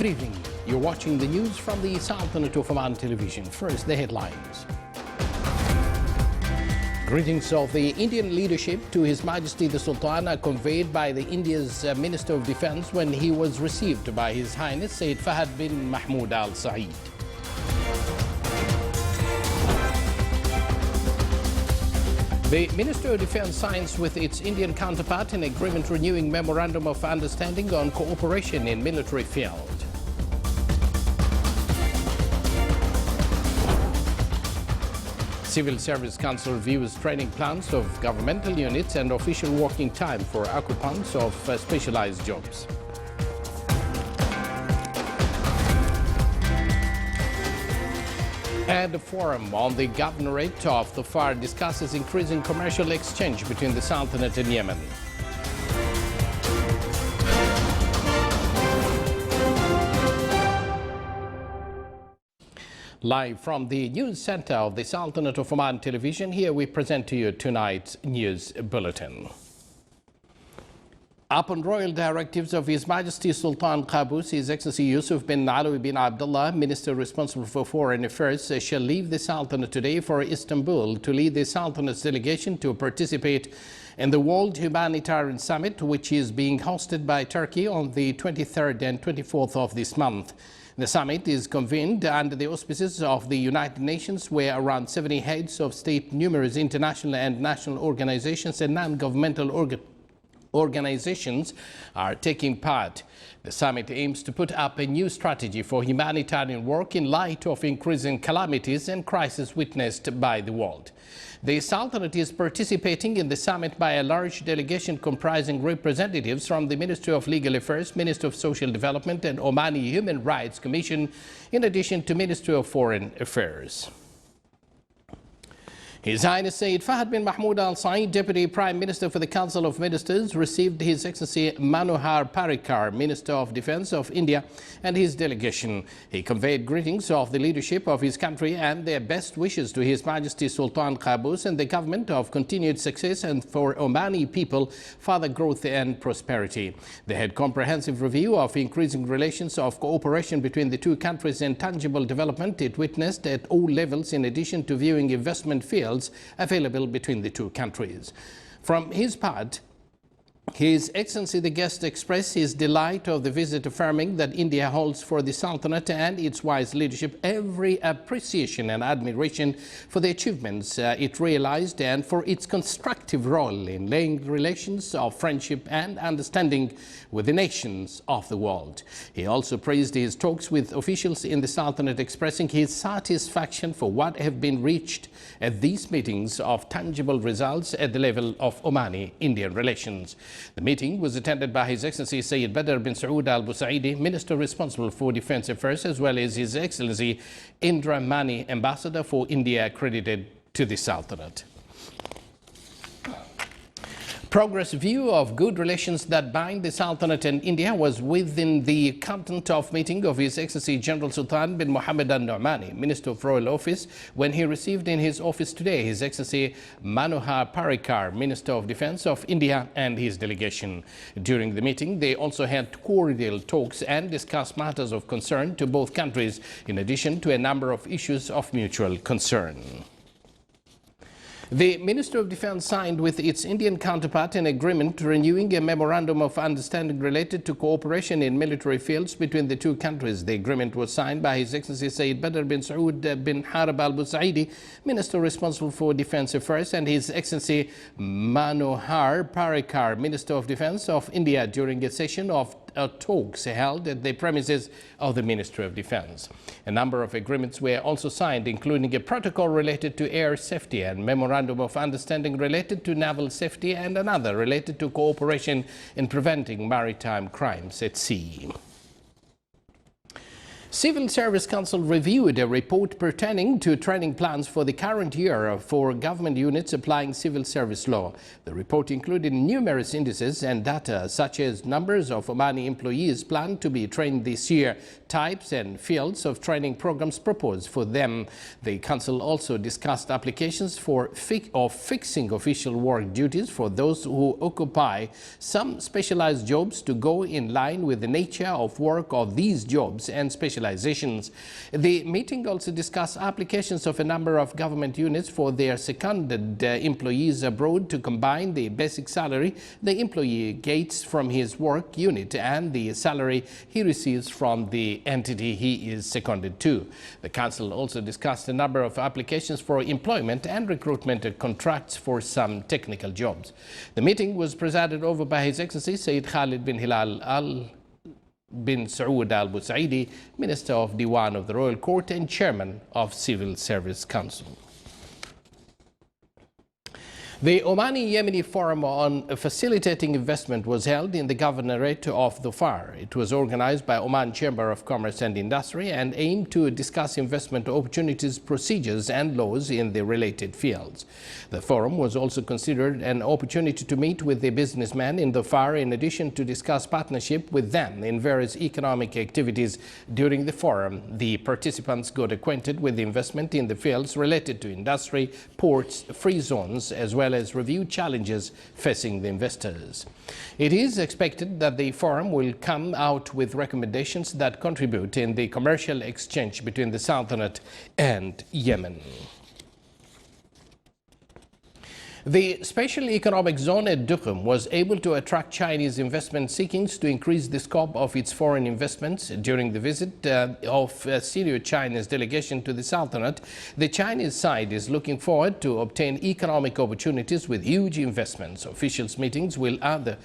Good evening. You're watching the news from the Sultanate of Oman television. First, the headlines. Greetings of the Indian leadership to His Majesty the Sultan are conveyed by the India's Minister of Defence when he was received by His Highness Sayyid Fahad bin Mahmoud Al Saeed. The Ministry of Defence signs with its Indian counterpart an agreement renewing Memorandum of Understanding on cooperation in military field. Civil Service Council reviews training plans of governmental units and official working time for occupants of specialized jobs. And a forum on the governorate of the FAR discusses increasing commercial exchange between the Sultanate and Yemen. Live from the news center of the Sultanate of Oman television, here we present to you tonight's news bulletin. Upon royal directives of His Majesty Sultan Qaboos, His Excellency Yusuf bin Alawi bin Abdullah, Minister responsible for Foreign Affairs, shall leave the Sultanate today for Istanbul to lead the Sultanate's delegation to participate in the World Humanitarian Summit, which is being hosted by Turkey on the 23rd and 24th of this month. The summit is convened under the auspices of the United Nations, where around 70 heads of state, numerous international and national organizations and non-governmental organizations are taking part. The summit aims to put up a new strategy for humanitarian work in light of increasing calamities and crises witnessed by the world. The Sultanate is participating in the summit by a large delegation comprising representatives from the Ministry of Legal Affairs, Ministry of Social Development and Omani Human Rights Commission, in addition to Ministry of Foreign Affairs. His Highness Sayyid Fahad bin Mahmoud Al Saeed, Deputy Prime Minister for the Council of Ministers, received His Excellency Manohar Parrikar, Minister of Defence of India, and his delegation. He conveyed greetings of the leadership of his country and their best wishes to His Majesty Sultan Qaboos and the government of continued success and for Omani people further growth and prosperity. They had comprehensive review of increasing relations of cooperation between the two countries and tangible development it witnessed at all levels, in addition to viewing investment fields available between the two countries. From his part, His Excellency the guest expressed his delight of the visit, affirming that India holds for the Sultanate and its wise leadership every appreciation and admiration for the achievements it realized and for its constructive role in laying relations of friendship and understanding with the nations of the world. He also praised his talks with officials in the Sultanate, expressing his satisfaction for what have been reached at these meetings of tangible results at the level of Omani-Indian relations. The meeting was attended by His Excellency Sayyid Badr bin Saud Al Busaidi, Minister responsible for Defence Affairs, as well as His Excellency Indra Mani, Ambassador for India accredited to the Sultanate. Progress view of good relations that bind the Sultanate and India was within the content of meeting of His Excellency General Sultan bin Mohammed Al Nu'mani, Minister of Royal Office, when he received in his office today His Excellency Manohar Parrikar, Minister of Defence of India, and his delegation. During the meeting, they also had cordial talks and discussed matters of concern to both countries, in addition to a number of issues of mutual concern. The Ministry of Defence signed with its Indian counterpart an agreement renewing a memorandum of understanding related to cooperation in military fields between the two countries. The agreement was signed by His Excellency Sayyid Badr bin Saud bin Harab Al Busaidi, Minister responsible for Defence Affairs, and His Excellency Manohar Parrikar, Minister of Defence of India, during a session of talks held at the premises of the Ministry of Defence. A number of agreements were also signed, including a protocol related to air safety and memorandum of understanding related to naval safety, and another related to cooperation in preventing maritime crimes at sea. Civil Service Council reviewed a report pertaining to training plans for the current year for government units applying civil service law. The report included numerous indices and data such as numbers of Omani employees planned to be trained this year, types and fields of training programs proposed for them. The Council also discussed applications for fixing official work duties for those who occupy some specialized jobs to go in line with the nature of work of these jobs and specializations. The meeting also discussed applications of a number of government units for their seconded employees abroad to combine the basic salary the employee gets from his work unit and the salary he receives from the entity he is seconded to. The Council also discussed a number of applications for employment and recruitment contracts for some technical jobs. The meeting was presided over by His Excellency Sayyid Khalid bin Hilal bin Saud Al Busaidi, Minister of Diwan of the Royal Court and Chairman of Civil Service Council. The Omani Yemeni Forum on Facilitating Investment was held in the Governorate of Dhofar. It was organized by Oman Chamber of Commerce and Industry and aimed to discuss investment opportunities, procedures and laws in the related fields. The forum was also considered an opportunity to meet with the businessmen in Dhofar in addition to discuss partnership with them in various economic activities. During the forum, the participants got acquainted with the investment in the fields related to industry, ports, free zones, as well as review challenges facing the investors. It is expected that the forum will come out with recommendations that contribute in the commercial exchange between the Sultanate and Yemen. The Special Economic Zone at Duqm was able to attract Chinese investment seekings to increase the scope of its foreign investments. During the visit of a senior Chinese delegation to the Sultanate, the Chinese side is looking forward to obtain economic opportunities with huge investments. Officials meetings will gather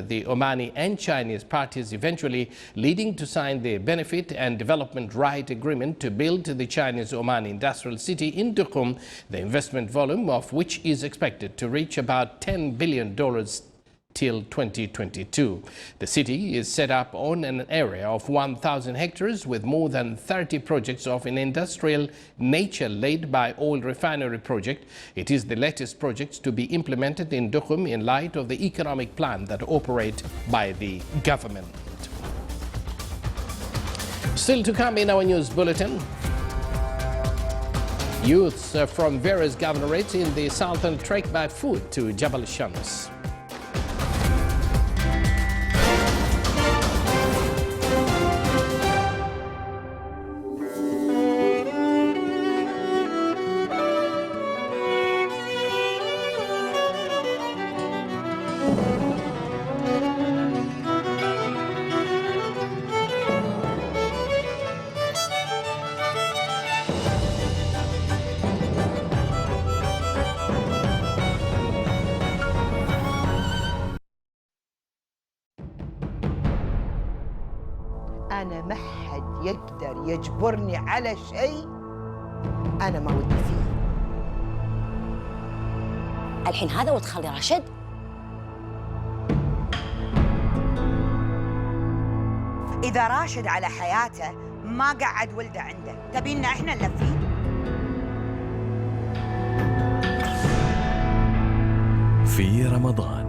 the Omani and Chinese parties, eventually leading to sign the Benefit and Development Right Agreement to build the Chinese Oman Industrial City in Duqm, the investment volume of which is expected to reach about $10 billion till 2022. The city is set up on an area of 1,000 hectares with more than 30 projects of an industrial nature led by oil refinery project. It is the latest project to be implemented in Duqm in light of the economic plan that operate by the government. Still to come in our news bulletin. Youths from various governorates in the southern trek by foot to Jabal Shams. أنا ما حد يقدر يجبرني على شيء أنا ما ودي فيه. الحين هذا وتخلي راشد؟ إذا راشد على حياته ما قعد ولده عنده، تبينا إحنا نلفيه؟ في رمضان.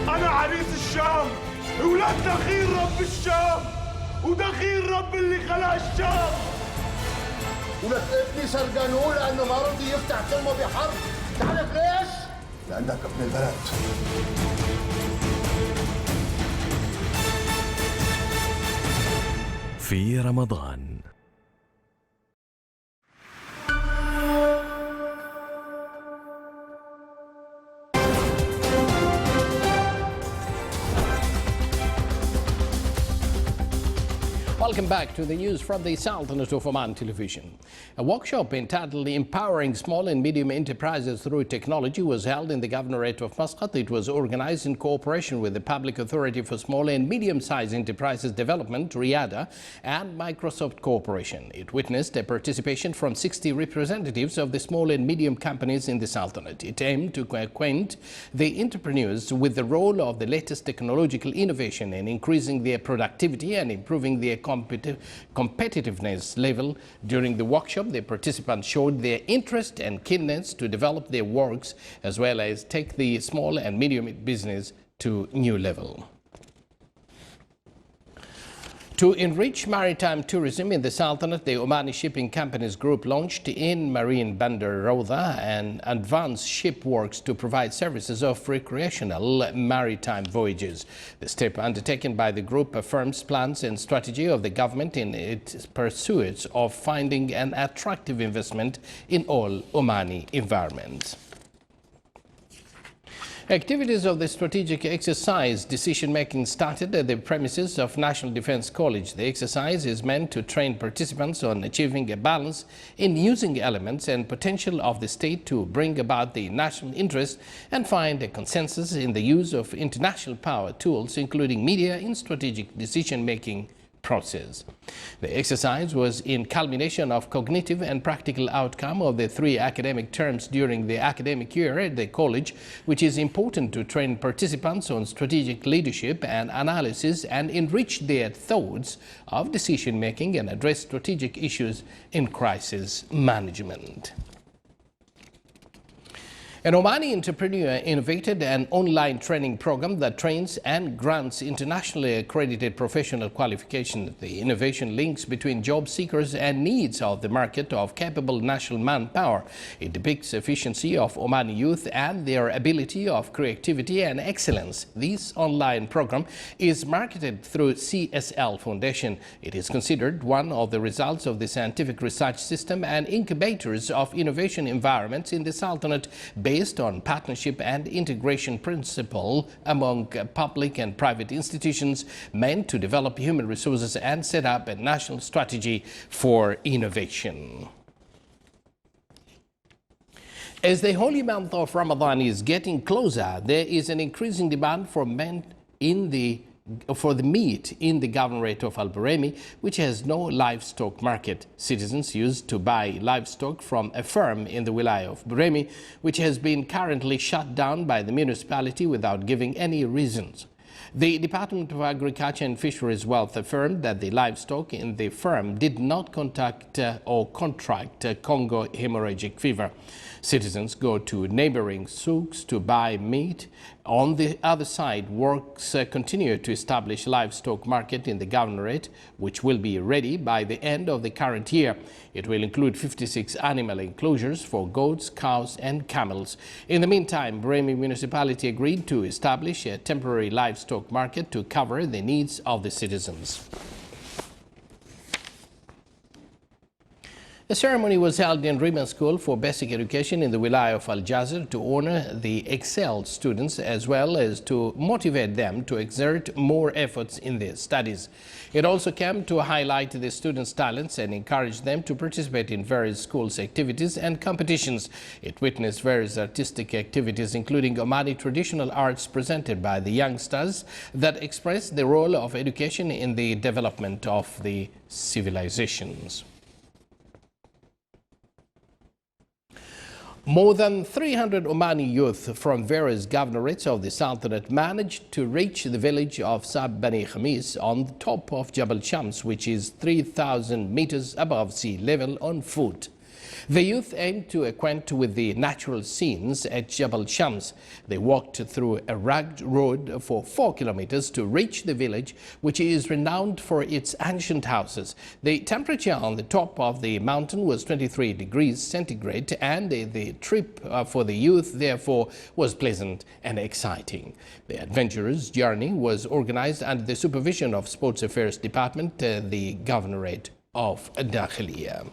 أنا عريس الشام، ولاد دخيل رب الشام، ودخيل رب اللي خلق الشام. ونسألني سرقانوه لأنه ما رضي يفتح فمه بحرب. تعرف ليش؟ لأنك ابن البلد. في رمضان. Welcome back to the news from the Sultanate of Oman Television. A workshop entitled Empowering Small and Medium Enterprises Through Technology was held in the Governorate of Muscat. It was organized in cooperation with the Public Authority for Small and Medium-Sized Enterprises Development, RIADA, and Microsoft Corporation. It witnessed a participation from 60 representatives of the small and medium companies in the Sultanate. It aimed to acquaint the entrepreneurs with the role of the latest technological innovation in increasing their productivity and improving their competitiveness level. During the workshop, the participants showed their interest and keenness to develop their works as well as take the small and medium business to new level. To enrich maritime tourism in the Sultanate, the Omani Shipping Companies Group launched in Marine Bandar Roda an advanced ship works to provide services of recreational maritime voyages. The step undertaken by the group affirms plans and strategy of the government in its pursuit of finding an attractive investment in all Omani environments. Activities of the strategic exercise decision-making started at the premises of National Defence College. The exercise is meant to train participants on achieving a balance in using elements and potential of the state to bring about the national interest and find a consensus in the use of international power tools, including media, in strategic decision-making process. The exercise was in culmination of cognitive and practical outcome of the 3 academic terms during the academic year at the college, which is important to train participants on strategic leadership and analysis and enrich their thoughts of decision-making and address strategic issues in crisis management. An Omani entrepreneur innovated an online training program that trains and grants internationally accredited professional qualifications. The innovation links between job seekers and needs of the market of capable national manpower. It depicts efficiency of Omani youth and their ability of creativity and excellence. This online program is marketed through CSL Foundation. It is considered one of the results of the scientific research system and incubators of innovation environments in the Sultanate, based on partnership and integration principle among public and private institutions, meant to develop human resources and set up a national strategy for innovation. As the holy month of Ramadan is getting closer, there is an increasing demand for men for the meat in the governorate of Buraimi, which has no livestock market. Citizens used to buy livestock from a farm in the wilaya of Buraimi, which has been currently shut down by the municipality without giving any reasons. The Department of Agriculture and Fisheries Wealth affirmed that the livestock in the farm did not contract Congo hemorrhagic fever. Citizens go to neighboring souks to buy meat. On the other side, works continue to establish livestock market in the governorate, which will be ready by the end of the current year. It will include 56 animal enclosures for goats, cows and camels. In the meantime, Buraimi municipality agreed to establish a temporary livestock market to cover the needs of the citizens. A ceremony was held in Ribbon School for Basic Education in the Wilaya of Al Jazir to honor the excelled students as well as to motivate them to exert more efforts in their studies. It also came to highlight the students' talents and encourage them to participate in various schools' activities and competitions. It witnessed various artistic activities, including Omani traditional arts presented by the youngsters that express the role of education in the development of the civilizations. More than 300 Omani youth from various governorates of the Sultanate managed to reach the village of Sab Bani Khamis on the top of Jabal Shams, which is 3,000 meters above sea level, on foot. The youth aimed to acquaint with the natural scenes at Jabal Shams. They walked through a rugged road for 4 kilometers to reach the village, which is renowned for its ancient houses. The temperature on the top of the mountain was 23 degrees centigrade, and the trip for the youth, therefore, was pleasant and exciting. The adventurous journey was organized under the supervision of Sports Affairs Department, the Governorate of Dakhiliya.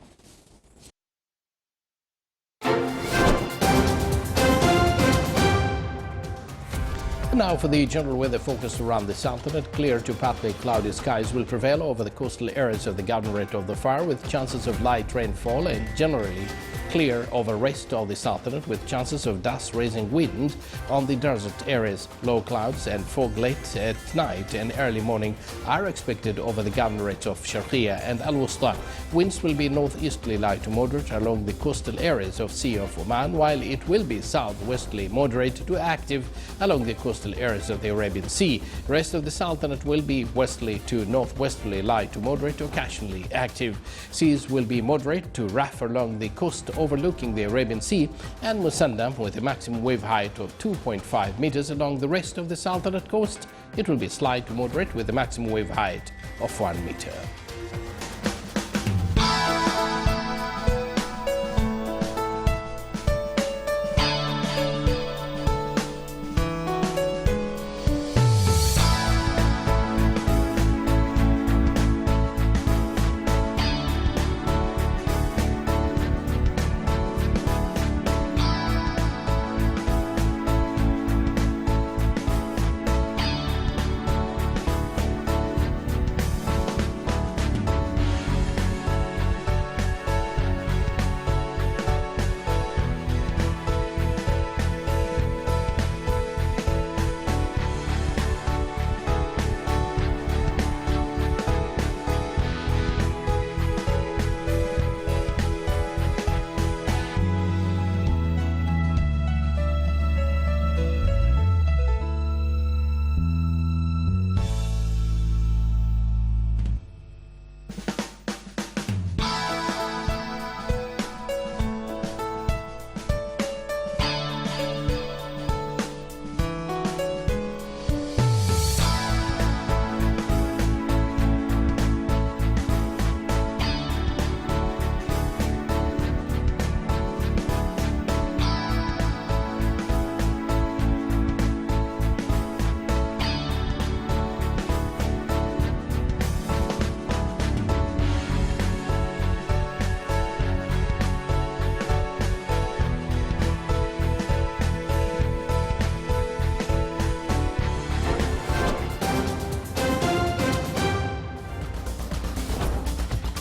Now for the general weather focus around the Sultanate. Clear to partly cloudy skies will prevail over the coastal areas of the Governorate of Dhofar, with chances of light rainfall, and generally clear over rest of the Sultanate with chances of dust-raising wind on the desert areas. Low clouds and fog late at night and early morning are expected over the governorates of Sharqiya and Al-Wusta. Winds will be northeasterly light to moderate along the coastal areas of Sea of Oman, while it will be southwesterly moderate to active along the coastal areas of the Arabian Sea. The rest of the Sultanate will be westerly to northwesterly light to moderate, occasionally active. Seas will be moderate to rough along the coast overlooking the Arabian Sea, and Musandam with a maximum wave height of 2.5 meters along the rest of the Sultanate coast. It will be slight to moderate with a maximum wave height of 1 meter.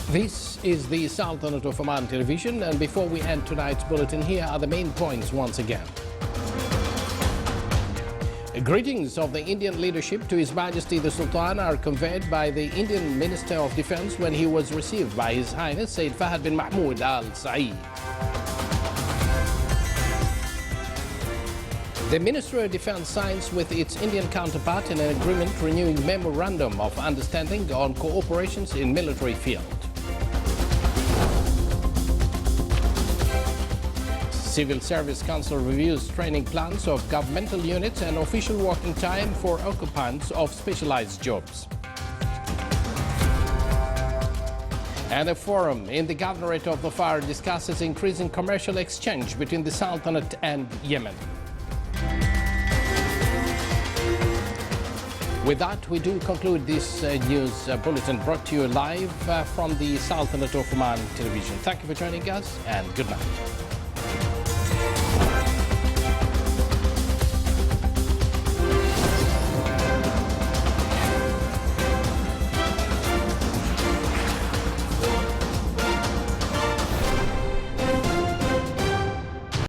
This is the Sultanate of Oman television, and before we end tonight's bulletin, here are the main points once again. Greetings of the Indian leadership to His Majesty the Sultan are conveyed by the Indian Minister of Defense when he was received by His Highness Sayyid Fahad bin Mahmoud Al Saeed. The Ministry of Defense signs with its Indian counterpart an agreement renewing Memorandum of Understanding on cooperations in military field. Civil Service Council reviews training plans of governmental units and official working time for occupants of specialized jobs. And a forum in the Governorate of Dhofar discusses increasing commercial exchange between the Sultanate and Yemen. With that, we do conclude this news bulletin brought to you live from the Sultanate of Oman television. Thank you for joining us, and good night.